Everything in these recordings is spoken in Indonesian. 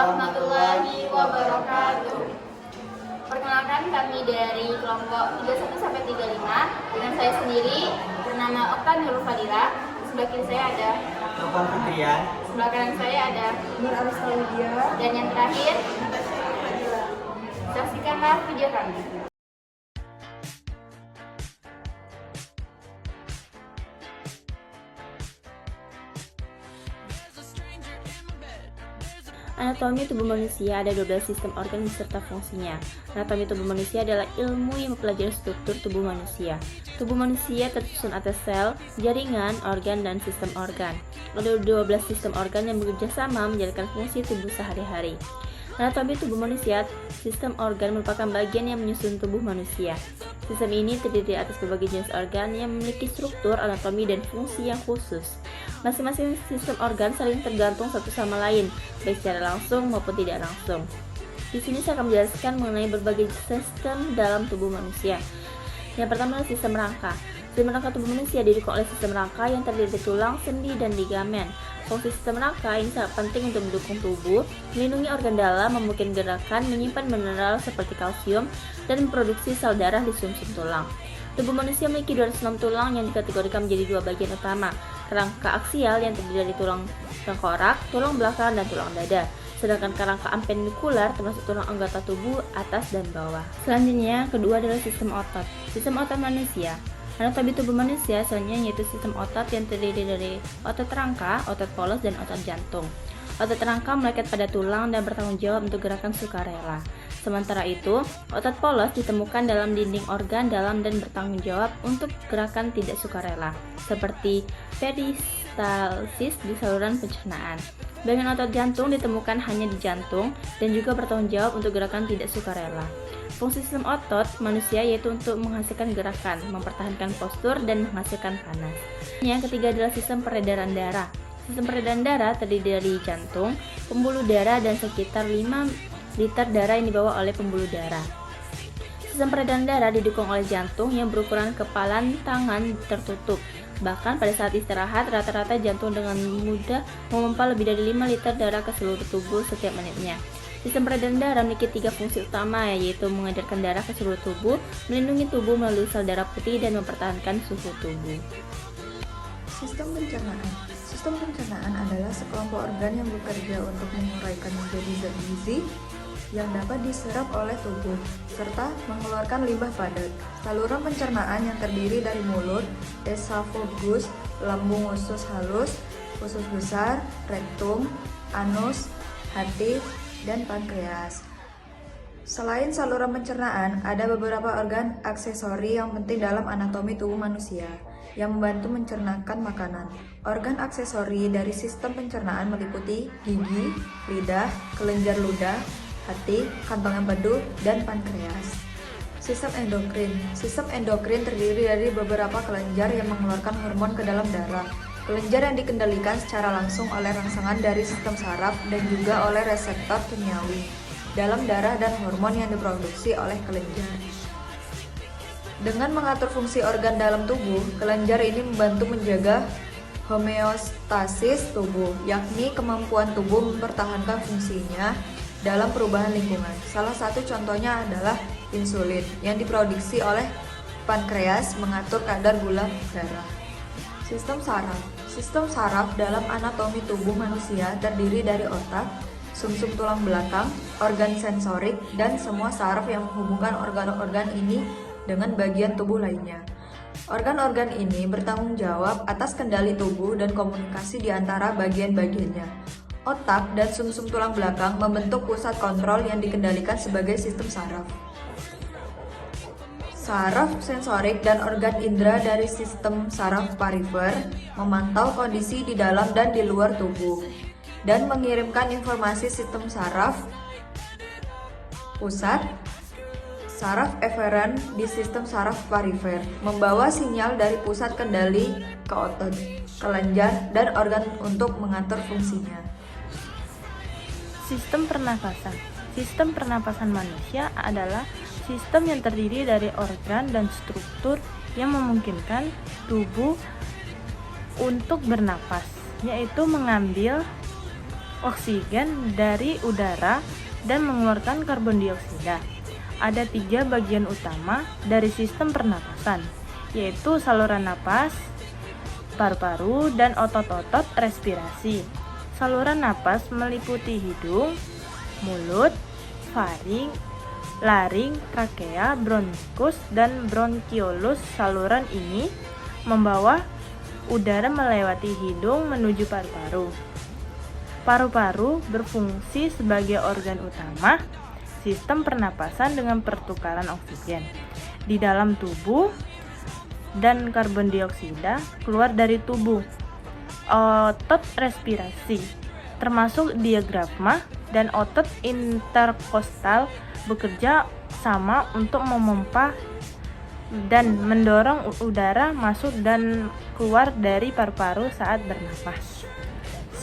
warahmatullahi wabarakatuh. Perkenalkan, kami dari kelompok 31 sampai 35 dengan saya sendiri bernama Okta Nurul Fadila. Sebelah kiri saya ada Topan Fitrian. sebelah kanan saya ada Nur Aristaudia. dan yang terakhir saksikanlah video kami. Anatomi tubuh manusia ada 12 sistem organ beserta fungsinya. Anatomi tubuh manusia adalah ilmu yang mempelajari struktur tubuh manusia. Tubuh manusia tersusun atas sel, jaringan, organ, dan sistem organ. Ada 12 sistem organ yang bekerja sama menjalankan fungsi tubuh sehari-hari. Anatomi tubuh manusia, sistem organ merupakan bagian yang menyusun tubuh manusia. Sistem ini terdiri atas berbagai jenis organ yang memiliki struktur, anatomi, dan fungsi yang khusus. Masing-masing sistem organ saling tergantung satu sama lain, baik secara langsung maupun tidak langsung. Di sini saya akan menjelaskan mengenai berbagai sistem dalam tubuh manusia. Yang pertama adalah sistem rangka. Sistem rangka tubuh manusia didukung oleh sistem rangka yang terdiri dari tulang, sendi, dan ligamen. Fungsi sistem rangka ini sangat penting untuk mendukung tubuh, melindungi organ dalam, memungkinkan gerakan, menyimpan mineral seperti kalsium, dan memproduksi sel darah di sumsum tulang. Tubuh manusia memiliki 206 tulang yang dikategorikan menjadi dua bagian utama. Kerangka aksial yang terdiri dari tulang tengkorak, tulang belakang, dan tulang dada. Sedangkan kerangka apendikular termasuk tulang anggota tubuh atas dan bawah. Selanjutnya, yang kedua adalah sistem otot. Sistem otot manusia. Anatomi tubuh manusia selanjutnya yaitu sistem otot yang terdiri dari otot rangka, otot polos, dan otot jantung. Otot rangka melekat pada tulang dan bertanggung jawab untuk gerakan sukarela. Sementara itu, otot polos ditemukan dalam dinding organ dalam dan bertanggung jawab untuk gerakan tidak sukarela, seperti peristalsis di saluran pencernaan. Bagian otot jantung ditemukan hanya di jantung dan juga bertanggung jawab untuk gerakan tidak sukarela. Fungsi sistem otot manusia yaitu untuk menghasilkan gerakan, mempertahankan postur, dan menghasilkan panas. Yang ketiga adalah sistem peredaran darah. Sistem peredaran darah terdiri dari jantung, pembuluh darah, dan sekitar 5 liter darah yang dibawa oleh pembuluh darah. Sistem peredaran darah didukung oleh jantung yang berukuran kepalan tangan tertutup. Bahkan pada saat istirahat, rata-rata jantung dengan mudah memompa lebih dari 5 liter darah ke seluruh tubuh setiap menitnya. Sistem peredaran darah memiliki 3 fungsi utama, yaitu mengedarkan darah ke seluruh tubuh, melindungi tubuh melalui sel darah putih, dan mempertahankan suhu tubuh. Sistem pencernaan. Sistem pencernaan adalah sekelompok organ yang bekerja untuk menguraikan menjadi zat gizi yang dapat diserap oleh tubuh, serta mengeluarkan limbah padat. Saluran pencernaan yang terdiri dari mulut, esofagus, lambung usus halus, usus besar, rektum, anus, hati, dan pankreas. Selain saluran pencernaan, ada beberapa organ aksesori yang penting dalam anatomi tubuh manusia yang membantu mencernakan makanan. Organ aksesori dari sistem pencernaan meliputi gigi, lidah, kelenjar ludah, hati, kantong empedu, dan pankreas. Sistem endokrin. Sistem endokrin terdiri dari beberapa kelenjar yang mengeluarkan hormon ke dalam darah. Kelenjar yang dikendalikan secara langsung oleh rangsangan dari sistem saraf dan juga oleh reseptor kimiawi dalam darah dan hormon yang diproduksi oleh kelenjar. Dengan mengatur fungsi organ dalam tubuh, kelenjar ini membantu menjaga homeostasis tubuh, yakni kemampuan tubuh mempertahankan fungsinya dalam perubahan lingkungan. Salah satu contohnya adalah insulin yang diproduksi oleh pankreas mengatur kadar gula darah. Sistem saraf. Sistem saraf dalam anatomi tubuh manusia terdiri dari otak, sumsum tulang belakang, organ sensorik, dan semua saraf yang menghubungkan organ-organ ini dengan bagian tubuh lainnya. Organ-organ ini bertanggung jawab atas kendali tubuh dan komunikasi di antara bagian-bagiannya. Otak dan sumsum tulang belakang membentuk pusat kontrol yang dikendalikan sebagai sistem saraf. Saraf sensorik dan organ indera dari sistem saraf perifer memantau kondisi di dalam dan di luar tubuh dan mengirimkan informasi sistem saraf pusat. Saraf eferen di sistem saraf perifer membawa sinyal dari pusat kendali ke otot, kelenjar, dan organ untuk mengatur fungsinya. Sistem pernapasan. Sistem pernapasan manusia adalah sistem yang terdiri dari organ dan struktur yang memungkinkan tubuh untuk bernapas, yaitu mengambil oksigen dari udara dan mengeluarkan karbon dioksida. Ada 3 bagian utama dari sistem pernapasan, yaitu saluran napas, paru-paru, dan otot-otot respirasi. Saluran napas meliputi hidung, mulut, faring, laring, trakea, bronkus, dan bronkiolus. Saluran ini membawa udara melewati hidung menuju paru-paru. Paru-paru berfungsi sebagai organ utama sistem pernapasan dengan pertukaran oksigen di dalam tubuh dan karbon dioksida keluar dari tubuh. Otot respirasi, termasuk diafragma dan otot interkostal, bekerja sama untuk memompa dan mendorong udara masuk dan keluar dari paru-paru saat bernapas.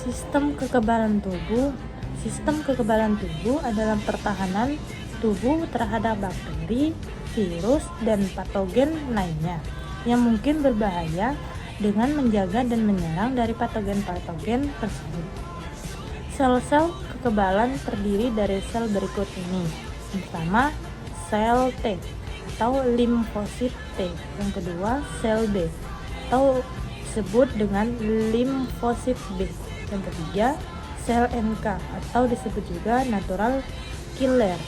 Sistem kekebalan tubuh adalah pertahanan tubuh terhadap bakteri, virus, dan patogen lainnya yang mungkin berbahaya dengan menjaga dan menyerang dari patogen-patogen tersebut. Sel-sel kekebalan terdiri dari sel berikut ini. Pertama, sel T atau limfosit T. Yang kedua, sel B atau disebut dengan limfosit B. Yang ketiga, sel NK atau disebut juga natural killer.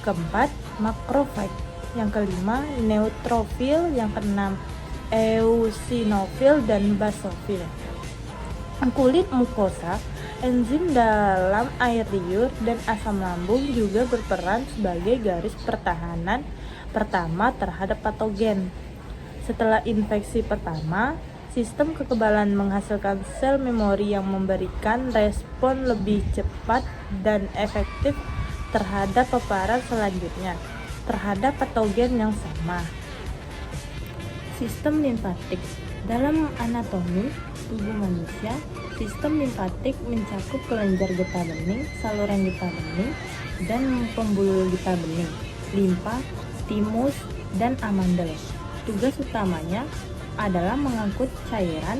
Keempat, makrofag. Yang kelima, neutrofil. Yang keenam, eosinofil dan basofil. Kulit mukosa, enzim dalam air liur, dan asam lambung juga berperan sebagai garis pertahanan pertama terhadap patogen. Setelah infeksi pertama, sistem kekebalan menghasilkan sel memori yang memberikan respon lebih cepat dan efektif terhadap paparan selanjutnya terhadap patogen yang sama. Sistem limfatik. Dalam anatomi tubuh manusia, sistem limfatik mencakup kelenjar getah bening, saluran getah bening, dan pembuluh getah bening, limfa, timus, dan amandel. Tugas utamanya adalah mengangkut cairan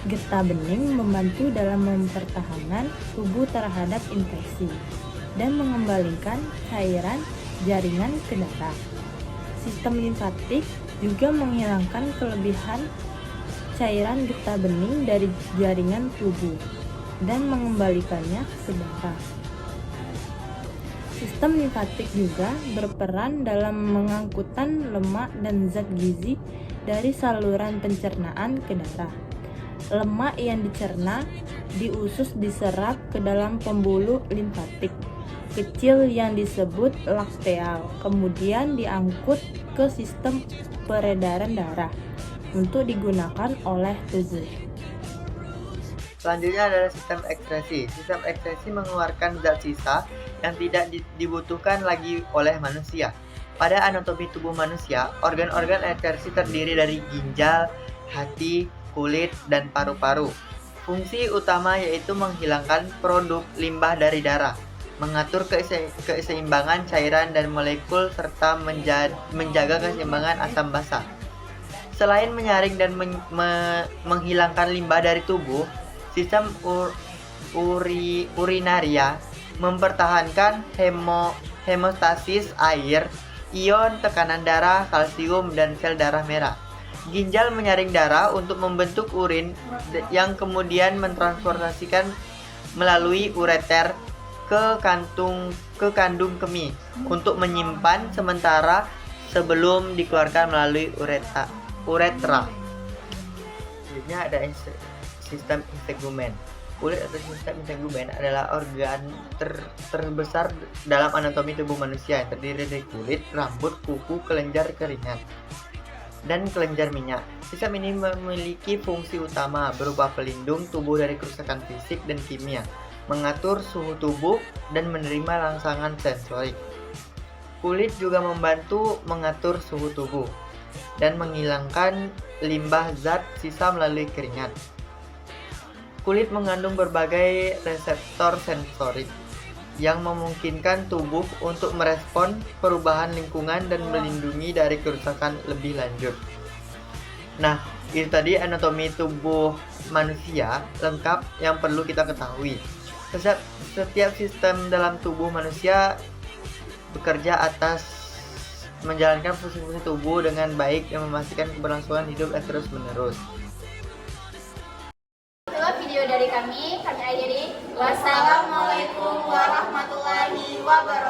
getah bening, membantu dalam mempertahankan tubuh terhadap infeksi, dan mengembalikan cairan jaringan ke darah. Sistem limfatik juga menghilangkan kelebihan cairan getah bening dari jaringan tubuh dan mengembalikannya ke darah. Sistem limfatik juga berperan dalam mengangkutan lemak dan zat gizi dari saluran pencernaan ke darah. Lemak yang dicerna di usus diserap ke dalam pembuluh limfatik kecil yang disebut lakteal, kemudian diangkut ke sistem peredaran darah untuk digunakan oleh tubuh. Selanjutnya adalah sistem ekskresi. Sistem ekskresi mengeluarkan zat sisa yang tidak dibutuhkan lagi oleh manusia. Pada anatomi tubuh manusia, organ-organ ekskresi terdiri dari ginjal, hati, kulit, dan paru-paru. Fungsi utama yaitu menghilangkan produk limbah dari darah, mengatur keseimbangan cairan dan molekul, serta menjaga keseimbangan asam basa. Selain menyaring dan menghilangkan limbah dari tubuh, sistem urinaria mempertahankan hemostasis air, ion, tekanan darah, kalsium, dan sel darah merah. Ginjal menyaring darah untuk membentuk urin yang kemudian mentransportasikan melalui ureter ke kandung kemih untuk menyimpan sementara sebelum dikeluarkan melalui uretra. Selanjutnya ada sistem integumen. Kulit atau sistem integumen adalah organ terbesar dalam anatomi tubuh manusia yang terdiri dari kulit, rambut, kuku, kelenjar keringat, dan kelenjar minyak. Sistem ini memiliki fungsi utama berupa pelindung tubuh dari kerusakan fisik dan kimia, mengatur suhu tubuh, dan menerima rangsangan sensorik. Kulit juga membantu mengatur suhu tubuh dan menghilangkan limbah zat sisa melalui keringat. Kulit mengandung berbagai reseptor sensorik yang memungkinkan tubuh untuk merespon perubahan lingkungan dan melindungi dari kerusakan lebih lanjut. Nah, itu tadi anatomi tubuh manusia lengkap yang perlu kita ketahui. Setiap sistem dalam tubuh manusia bekerja atas menjalankan fungsi-fungsi tubuh dengan baik dan memastikan keberlangsungan hidup terus menerus. Itulah video dari kami akhiri. Wassalamualaikum warahmatullahi wabarakatuh.